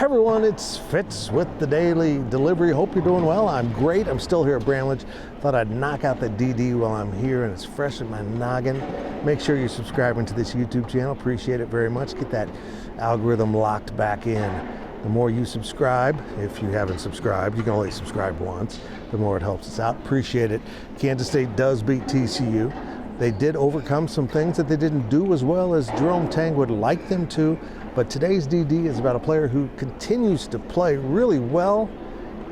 Hi everyone, it's Fitz with the Daily Delivery. Hope you're doing well. I'm great. I'm still here at Bramlage. Thought I'd knock out the DD while I'm here and it's fresh in my noggin. Make sure you're subscribing to this YouTube channel. Appreciate it very much. Get that algorithm locked back in. The more you subscribe, if you haven't subscribed, you can only subscribe once, the more it helps us out. Appreciate it. Kansas State does beat TCU. They did overcome some things that they didn't do as well as Jerome Tang would like them to. But today's DD is about a player who continues to play really well,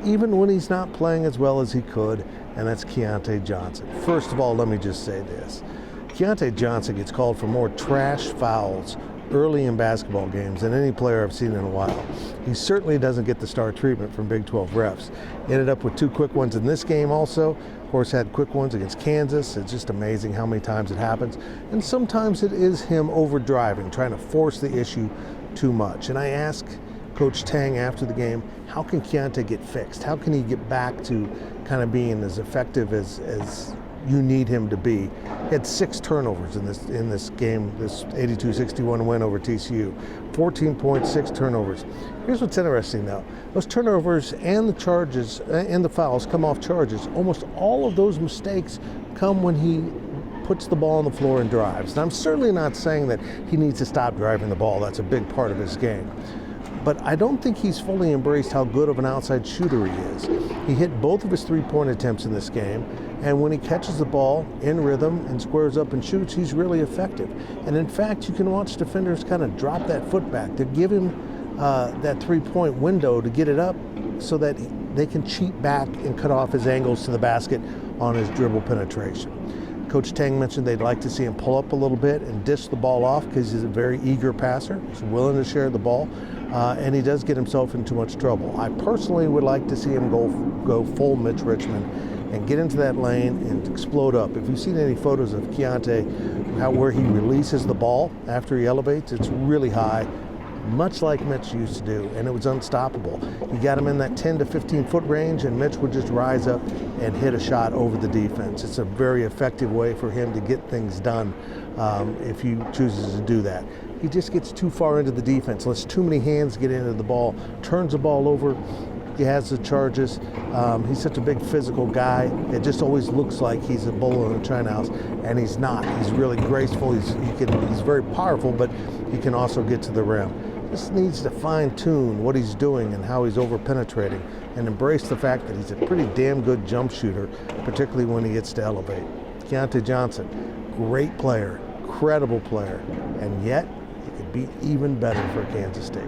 even when he's not playing as well as he could, and that's Keyontae Johnson. First of all, let me just say this. Keyontae Johnson gets called for more trash fouls early in basketball games than any player I've seen in a while. He certainly doesn't get the star treatment from Big 12 refs. Ended up with 2 quick ones in this game also. Of course, had quick ones against Kansas. It's just amazing how many times it happens. And sometimes it is him overdriving, trying to force the issue too much. And I asked Coach Tang after the game, how can Keyontae get fixed? How can he get back to kind of being as effective as you need him to be? He had 6 turnovers in this game, this 82-61 win over TCU. 14.6 turnovers. Here's what's interesting though. Those turnovers and the charges and the fouls come off charges. Almost all of those mistakes come when he puts the ball on the floor and drives. And I'm certainly not saying that he needs to stop driving the ball. That's a big part of his game. But I don't think he's fully embraced how good of an outside shooter he is. He hit both of his 3-point attempts in this game, and when he catches the ball in rhythm and squares up and shoots, he's really effective. And in fact, you can watch defenders kind of drop that foot back to give him that 3-point window to get it up so that they can cheat back and cut off his angles to the basket on his dribble penetration. Coach Tang mentioned they'd like to see him pull up a little bit and dish the ball off because he's a very eager passer. He's willing to share the ball, and he does get himself in too much trouble. I personally would like to see him go full Mitch Richmond and get into that lane and explode up. If you've seen any photos of Keyontae, where he releases the ball after he elevates, it's really high, much like Mitch used to do, and it was unstoppable. You got him in that 10 to 15 foot range, and Mitch would just rise up and hit a shot over the defense. It's a very effective way for him to get things done if he chooses to do that. He just gets too far into the defense, lets too many hands get into the ball, turns the ball over. He has the charges. He's such a big physical guy. It just always looks like he's a bull in a china house, and he's not. He's really graceful. He's very powerful, but he can also get to the rim. Just needs to fine-tune what he's doing and how he's over-penetrating and embrace the fact that he's a pretty damn good jump shooter, particularly when he gets to elevate. Keyontae Johnson, great player, credible player, and yet he could be even better for Kansas State.